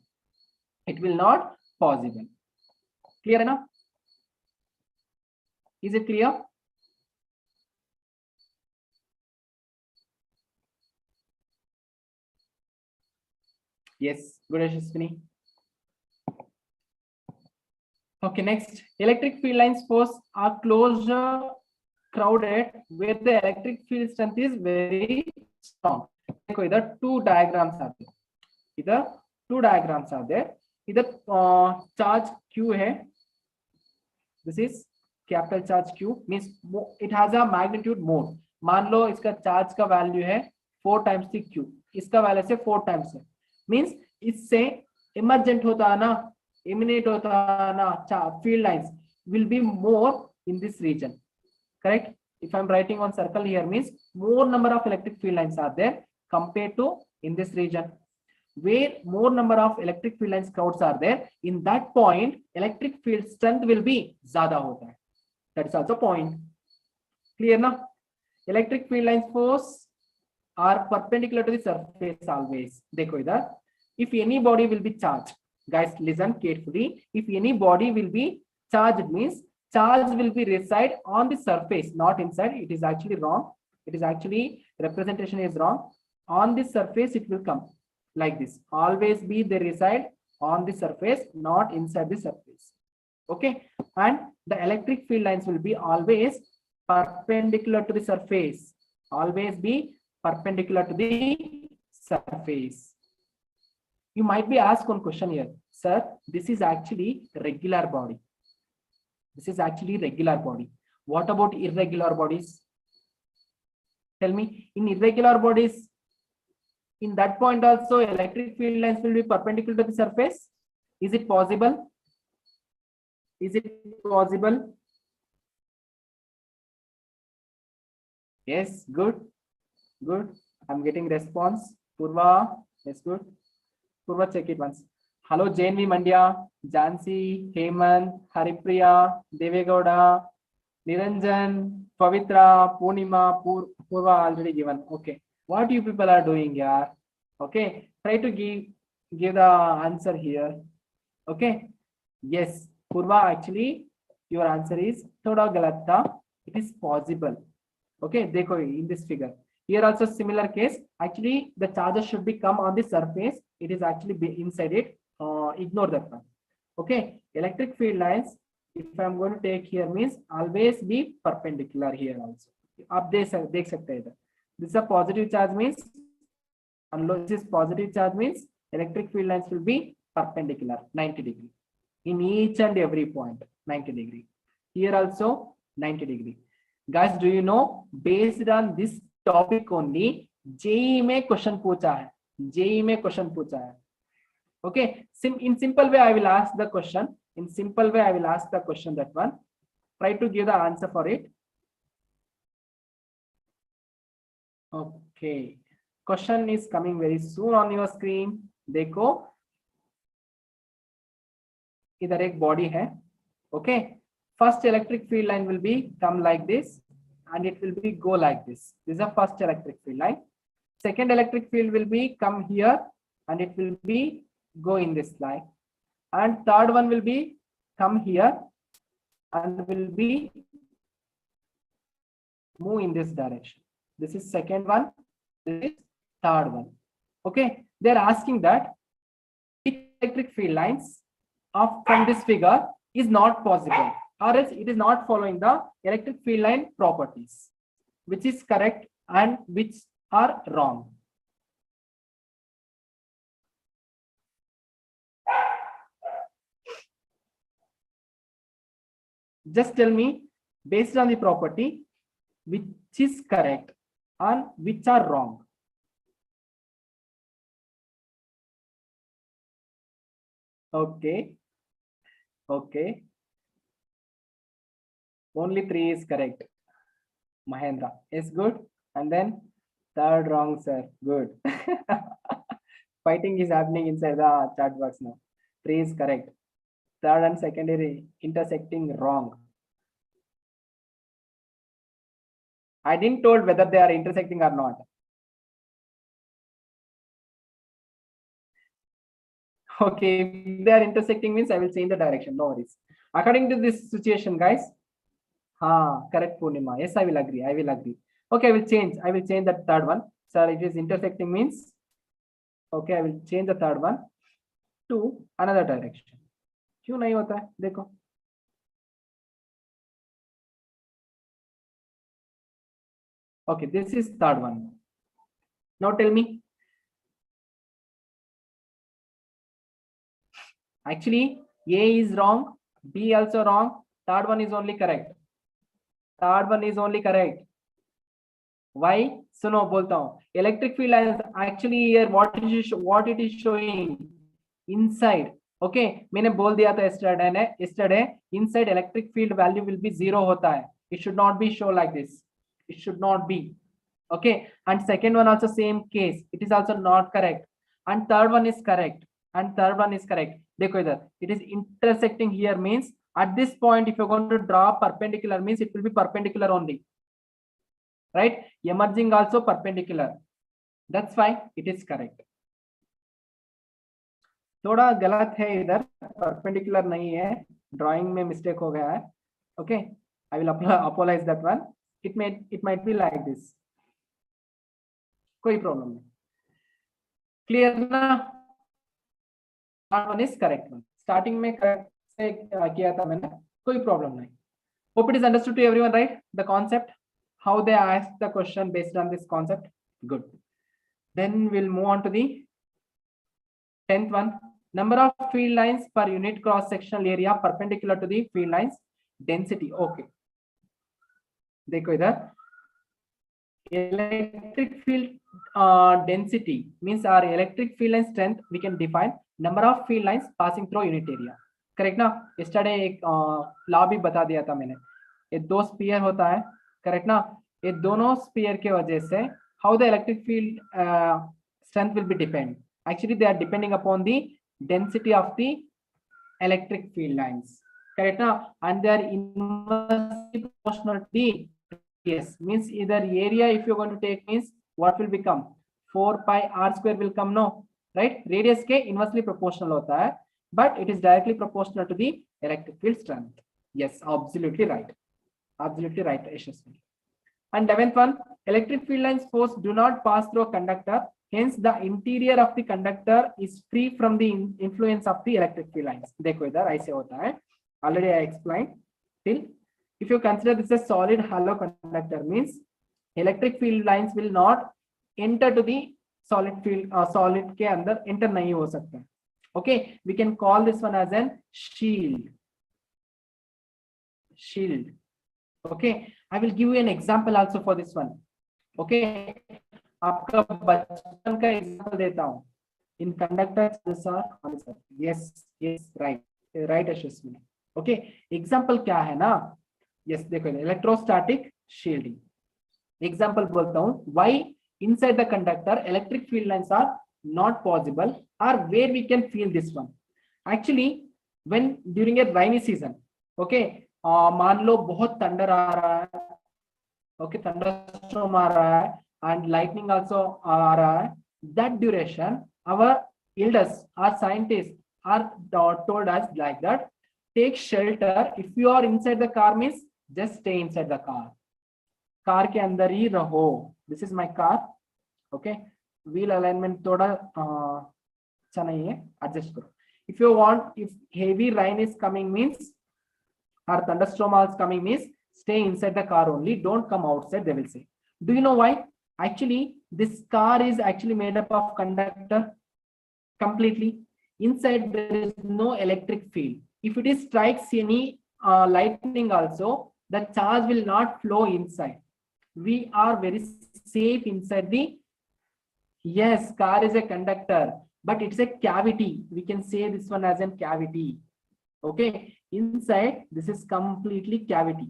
It will not possible. Clear enough? Is it clear? Yes, good, Ashwini. Okay, next, electric field lines force are closure crowded where the electric field strength is very strong. देखो इधर two diagrams are there. इधर two diagrams are there. इधर charge Q है. This is capital charge Q means it has a magnitude more. मान लो इसका charge का value है 4 times the Q. इसका value से 4 times है. Means इससे emergent होता है ना, emanate होता है ना, field lines will be more in this region. Correct? If I'm writing on circle here means more number of electric field lines are there compared to in this region. where more number of electric field lines clouds are there, in that point electric field strength will be ज़्यादा होता है. That is also point. Clear ना? Electric field lines force are perpendicular to the surface always. देखो इधर. If any body will be charged, guys listen carefully. If any body will be charged means charge will be reside on the surface, not inside. It is actually wrong. It is actually representation is wrong. On the surface it will come like this. Always be they reside on the surface, not inside the surface. Okay, and the electric field lines will be always perpendicular to the surface. Always be perpendicular to the surface. You might be asked one question here, sir. This is actually regular body. This is actually regular body. What about irregular bodies? Tell me, in irregular bodies, in that point also electric field lines will be perpendicular to the surface. Is it possible? Is it possible? Yes, good. Good. I'm getting response. Purva, yes, good. Purva, check it once. Hello, JNV Mandya, Jansi, Hemant, Haripriya, Devegowda, Niranjan, Pavitra, Purnima, Purva already given. Okay. What you people are doing here? Okay. Try to give the answer here. Okay. Yes. Purva, actually, your answer is thoda galat tha. It is possible. Okay. Dekho in this figure. Here also similar case. Actually, the charges should be come on the surface. It is actually be inside it. Ignore that one. Okay. Electric field lines, if I am going to take here means always be perpendicular here also. Up there, dekh sakte hai. This is a positive charge means, unless this is positive charge means electric field lines will be perpendicular 90 degree in each and every point. 90 degree. Here also 90 degree. Guys, do you know, based on this topic only JEE में question पूछा है. JEE में question पूछा है. Okay, in simple way I will ask the question. In simple way I will ask the question, that one. Try to give the answer for it. Okay, question is coming very soon on your screen. देखो, इधर एक body है. Okay, first electric field line will be come like this, and it will be go like this. This is the first electric field line. Second electric field will be come here, and it will be go in this line. And third one will be come here, and will be move in this direction. This is second one. This is third one. Okay, they're asking that electric field lines from this figure is not possible, or else it is not following the electric field line properties, which is correct and which are wrong. Just tell me, based on the property, which is correct and which are wrong. Okay. Okay. Only 3 is correct. Mahendra is good. And then third wrong, sir. Good. Fighting is happening inside the chat box now. 3 is correct. Third and secondary intersecting wrong. I didn't told whether they are intersecting or not. Okay, if they are intersecting means I will change the direction. No worries. According to this situation, guys. Correct, Purnima. Yes, I will agree. I will agree. Okay, I will change. I will change that third one. Sir, it is intersecting means. Okay, I will change the third one to another direction. क्यों नहीं होता है? देखो. Okay, this is third one. Now tell me. Actually, A is wrong, B also wrong. Third one is only correct. Third one is only correct. Why? सुनो बोलता हूँ. Electric field lines actually here what it is showing inside. Okay, मैंने बोल दिया था yesterday inside electric field value will be 0 होता है. It should not be show like this. It should not be. Okay, and second one also same case. It is also not correct. and third one is correct, and third one is correct. देखो इधर, it is intersecting here means at this point if you're going to draw perpendicular means it will be perpendicular only, right? Emerging also perpendicular, that's why it is correct. थोड़ा गलत है इधर, perpendicular नहीं है, drawing में mistake हो गया है. Okay, I will apologize that one. It might be like this. कोई problem नहीं. Clear ना? One is correct one. Starting में correct से किया था मैंने, कोई problem नहीं. Hope it is understood to everyone, right? The concept, how they asked the question based on this concept. Good. Then we'll move on to the 10th one. Number of field lines per unit cross sectional area perpendicular to the field lines density. Okay. देखो इधर, electric field density means our electric field line strength we can define number of field lines passing through unit area. Correct ना? yesterday एक law भी बता दिया था मैंने. ये दो स्पीयर होता है, करेक्ट ना? ये दोनों स्पीयर के वजह से how the electric field strength will be depend. Actually they are depending upon the density of the electric field lines, correct na? And they are inversely proportional to the radius. Means either area if you're going to take means what will become 4 pi r square will come, no, right? Radius के inversely proportional होता है, but it is directly proportional to the electric field strength. Yes, absolutely right, Yashaswini. And 11th one, electric field lines force do not pass through a conductor, hence the interior of the conductor is free from the influence of the electric field lines. देखो इधर ऐसे होता है, already I explained. Till if you consider this a solid hollow conductor means electric field lines will not enter to the solid field, solid के अंदर enter नहीं हो सकता. Okay, we can call this one as an shield. Okay, I will give you an example also for this one. Okay, आपका बचपन का example देता हूँ. In conductors, this are yes, right, Ashwini. Okay, example क्या है ना? Yes, देखो electrostatic shielding. Example बोलता हूँ. Why inside the conductor electric field lines are not possible, or where we can feel this one? Actually, when during a rainy season, okay, मान लो बहुत thunder आ रहा है, okay, thunderstorm आ रहा है, and lightning also आ रहा है. That duration, our elders, our scientists are told us like that. Take shelter. If you are inside the car means just stay inside the car. Car के अंदर ही रहो. This is my car. Okay. Wheel alignment थोड़ा अच्छा नहीं है. Adjust करो. If you want, if heavy rain is coming means, or thunderstorm is coming means, stay inside the car only. Don't come outside. They will say. Do you know why? Actually, this car is actually made up of conductor completely. Inside there is no electric field. If it is strikes any lightning also, the charge will not flow inside. We are very safe inside the, yes, car is a conductor, but it's a cavity. We can say this one as a cavity. Okay, inside this is completely cavity.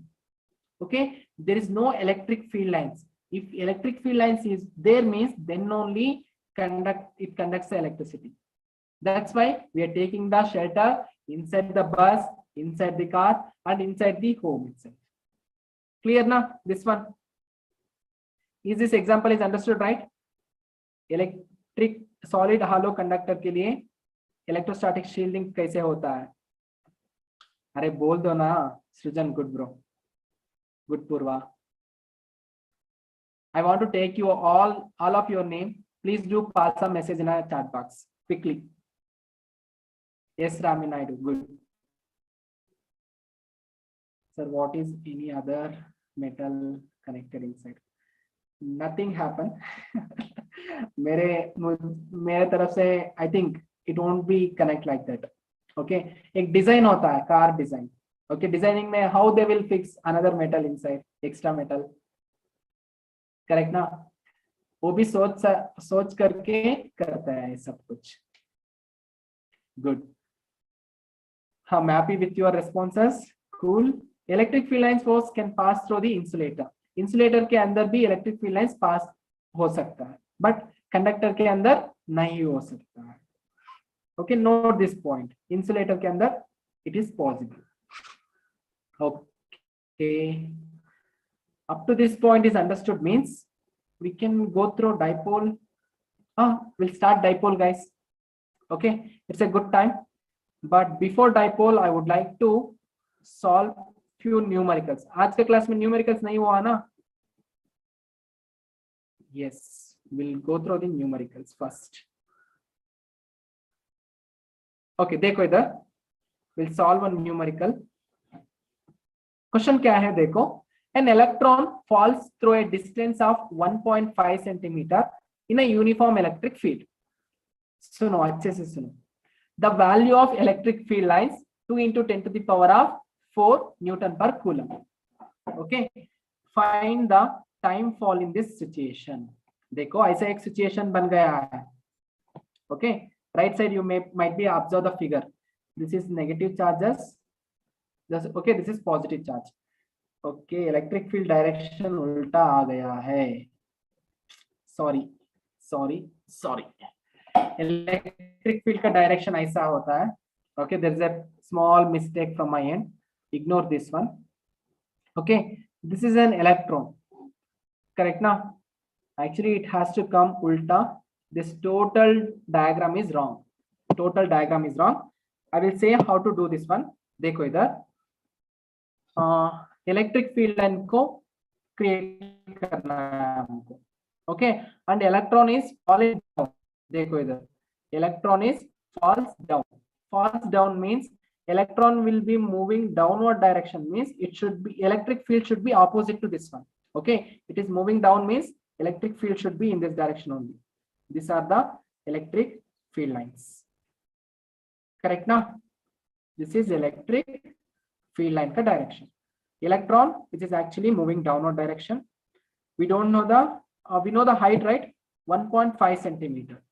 Okay, there is no electric field lines. If electric field lines is there means then only it conducts the electricity. That's why we are taking the shelter inside the bus, inside the car, and inside the home itself. Clear now? This one. Is this example is understood, right? Electric solid hollow conductor के लिए electrostatic shielding कैसे होता है? अरे बोल दो ना सृजन. Good bro. Good Purva. I want to take you all of your name. Please do pass a message in our chat box quickly. Yes, Rami Naidu. Good. Sir, what is any other metal connected inside? Nothing happened. मेरे तरफ से I think it won't be connect like that. Okay, एक design होता है, car design. Okay, designing में how they will fix another metal inside, extra metal. Correct ना? वो भी सोच करके करता है सब कुछ. Good. I'm happy with your responses. Cool. Electric field lines force can pass through the insulator. Insulator के अंदर भी electric field lines pass हो सकता है, but conductor के अंदर नहीं हो सकता है. Okay, note this point. Insulator के अंदर it is possible. Okay. Up to this point is understood, means we can go through dipole. We'll start dipole, guys. Okay, it's a good time. But before dipole, I would like to solve few numericals. आज के class में numericals नहीं हुआ ना? Yes, we'll go through the numericals first. Okay, देखो इधर. We'll solve a numerical. Question क्या है देखो. An electron falls through a distance of 1.5 centimeter in a uniform electric field. सुनो अच्छे से सुनो. The value of electric field lines 2 into 10 to the power of 4 Newton per coulomb. Okay. Find the time fall in this situation. देखो ऐसा एक situation बन गया है. Okay. Right side you might be observe the figure. This is negative charges. Okay, this is positive charge. Okay, electric field direction उल्टा आ गया है. Sorry. Electric field का direction ऐसा होता है. Okay, there is a small mistake from my end. Ignore this one. Okay, this is an electron. Correct now? Actually, it has to come ulta. This total diagram is wrong. I will say how to do this one. देखो इधर. Electric field line को create करना है हमको. Okay, and electron is falling down. देखो इधर. Electron is falls down. Falls down means electron will be moving downward direction, means it should be electric field should be opposite to this one. Okay, it is moving down means electric field should be in this direction only. These are the electric field lines. Correct now? This is electric field line ka direction. Electron, which is actually moving downward direction. We don't know the we know the height, right? 1.5 centimeter.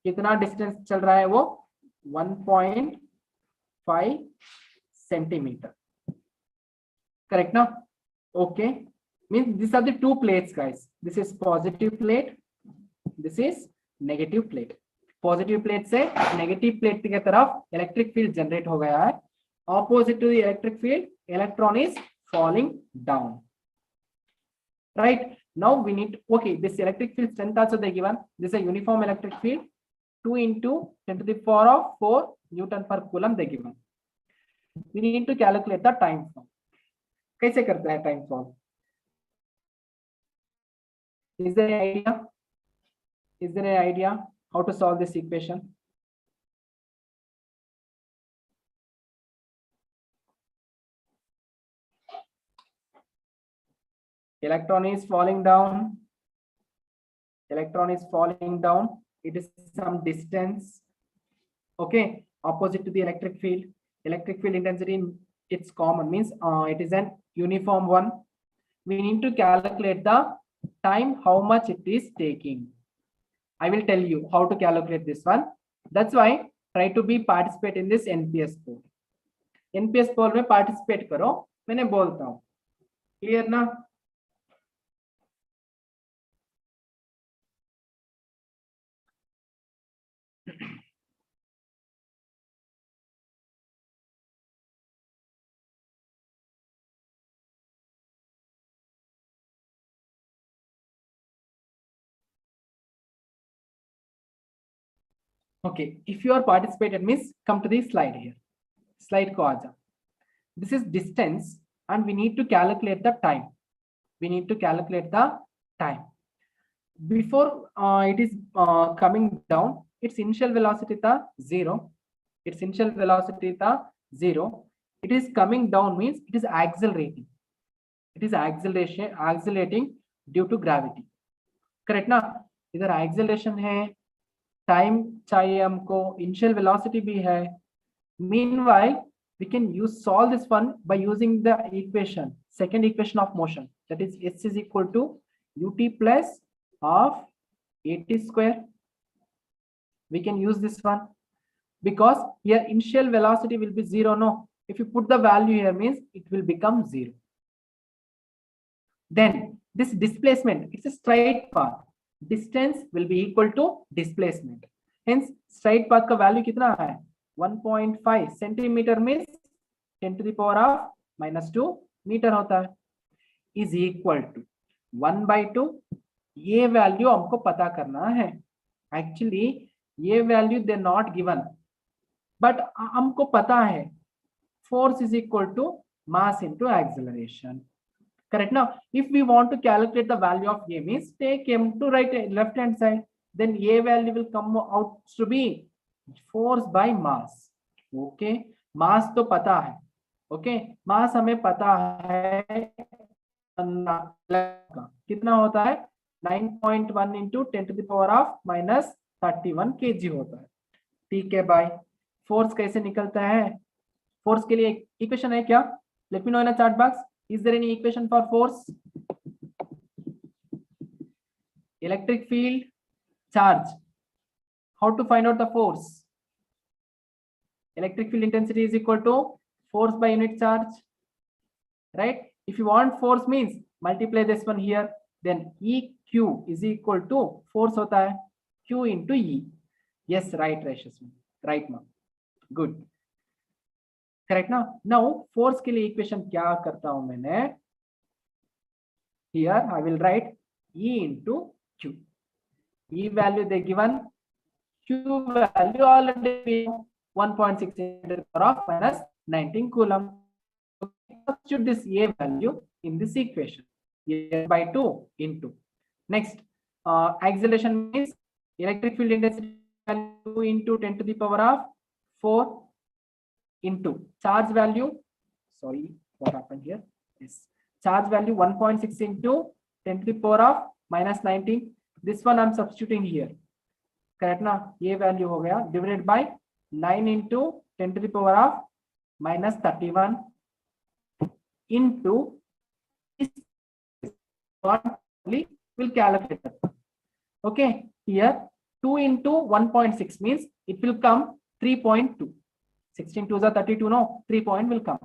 कितना distance चल रहा है वो? 1.5 centimeter. Correct now? Okay. Means these are the two plates, guys. This is positive plate. This is negative plate. Positive plate से negative plate की तरफ electric field generate हो गया है. Opposite to the electric field, electron is falling down. Right now we need, okay, this electric field strength also they given. This is a uniform electric field. 2 into 10 to the power of 4 Newton per coulomb they given. We need to calculate the time fall. कैसे करते हैं time fall? Is there an idea? Is there an idea how to solve this equation? Electron is falling down. Electron is falling down. It is some distance. Okay, opposite to the electric field. Electric field intensity, it's common, means it is an uniform one. We need to calculate the time, how much it is taking. I will tell you how to calculate this one. That's why try to be participate in this NPS poll. NPS poll में participate करो. मैंने बोलता हूँ. Clear ना? Okay, if you are participated, means come to the slide here. Slide ko aaja. This is distance and we need to calculate the time. Before it is coming down, its initial velocity tha 0. It is coming down means it is accelerating. Accelerating due to gravity. Correct ना? इधर acceleration है. Time चाहिए हमको, initial velocity भी है. Meanwhile, we can solve this one by using the equation, second equation of motion, that is S is equal to ut plus of at square. We can use this one because here initial velocity will be 0. No, if you put the value here means it will become 0. Then this displacement, it's a straight path. distance will be equal to displacement. Hence straight path का value कितना है 1.5 centimetre means 10 to the power of -2 metre होता है, is equal to 1/2. ये value हमको पता करना है. एक्चुअली ये value they not given, but हमको पता है force is equal to mass into acceleration. Correct. Now if we want to calculate the value of A means take M to left hand side, then A value will come out to be force by mass. Okay, mass तो पता है. Okay, mass हमें पता है कितना होता है 9.1 into 10 to the power of -31 kg होता है. ठीक है भाई. फोर्स कैसे निकलता है? फोर्स के लिए इक्वेशन है क्या? Let me know in chat box. Is there any equation for force? Electric field, charge. How to find out the force? Electric field intensity is equal to force by unit charge, right? If you want force means multiply this one here, then EQ is equal to force होता है Q into E. Yes, right, right, ma'am. Good. Correct ना. Now force के लिए equation क्या करता हूं मैंने? Here I will write E into Q. E value they given, Q value already 1.6 into the power of -19 coulomb. Substitute this A value in this equation. A by 2 into. Next, acceleration means electric field intensity value into 10 to the power of 4 into charge value. Sorry, what happened here? Yes, charge value 1.6 into 10 to the power of -19. This one I'm substituting here. Correct ना? ये value हो गया divided by 9 into 10 to the power of -31 into will calculate that. Okay, here 2 into 1.6 means it will come 3.2. 16 2s are 32. No, 3 point will come.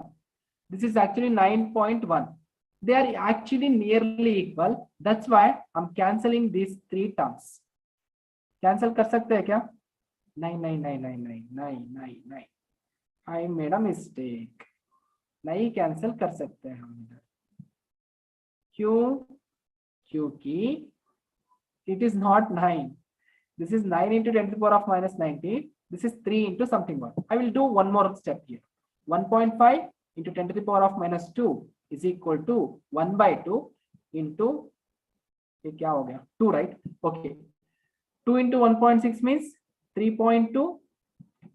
This is actually 9.1. They are actually nearly equal. That's why I'm cancelling these three terms. Cancel कर सकते हैं क्या? नहीं. I made a mistake. नहीं cancel कर सकते हैं हम इधर. क्योंकि it is not 9. This is 9 into 10 to the power of -19. This is 3 into something more. I will do one more step here. 1.5 into 10 to the power of -2 is equal to 1/2 into ये क्या हो गया 2, right? Okay, 2 into 1.6 means 3.2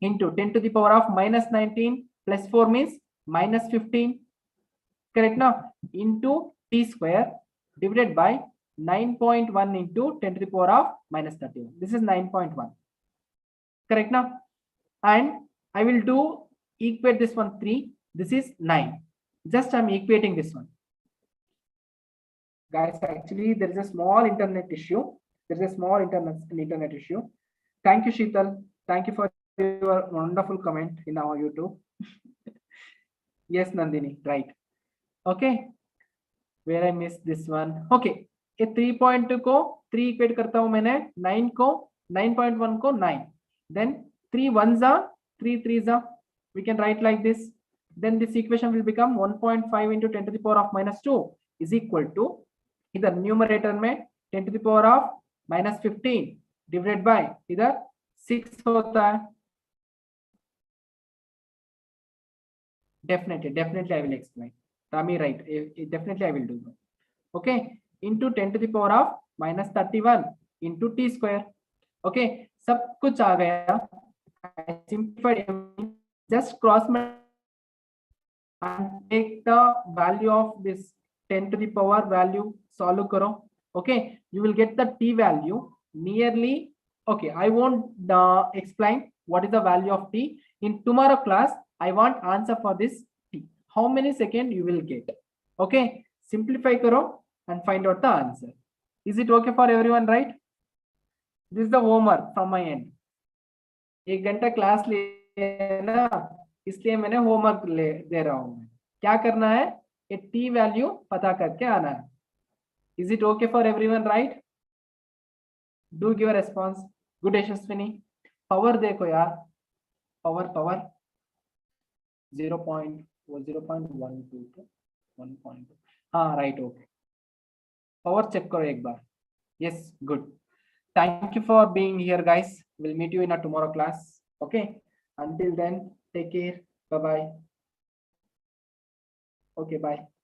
into 10 to the power of -19 plus 4 means -15. Correct now? Into t square divided by 9.1 into 10 to the power of -31. This is 9.1. Correct now? And I will do equate this one 3. This is 9. Just I'm equating this one. Guys, actually there is a small internet issue. There is a small internet issue. Thank you, Sheetal. Thank you for your wonderful comment in our YouTube. Yes, Nandini, right. Okay. Where I missed this one. Okay. ये 3.2 को 3 equate करता हूं मैंने, 9 को 9.1 को 9. Then 3 1s are 3 3s are. We can write like this. Then this equation will become 1.5 into 10 to the power of -2 is equal to इधर numerator में 10 to the power of -15 divided by इधर 6 होता है. Definitely I will explain. Rami, right? Definitely I will do that. Okay, into 10 to the power of -31 into t square. Okay, सब कुछ आ गया. Simplified, just cross and take the value of this 10 to the power value, solve करो. Okay, you will get the t value nearly. Okay, I won't explain what is the value of t. In tomorrow class, I want answer for this t. How many seconds you will get? Okay, simplify करो and find out the answer. Is it okay for everyone, right? This is the homework from my end. 1 घंटा class लेना, इसलिए मैंने homework दे रहा हूं. क्या करना है? ये टी वैल्यू पता करके आना है. Is it okay for everyone, right? Do give a response. Good Yashaswini. Power देखो यार. Power 0.122 1.2. हाँ right, okay. Power check करो एक बार. Yes, good. Thank you for being here, guys. We'll meet you in a tomorrow class. Okay. Until then, take care. Bye bye. Okay, bye.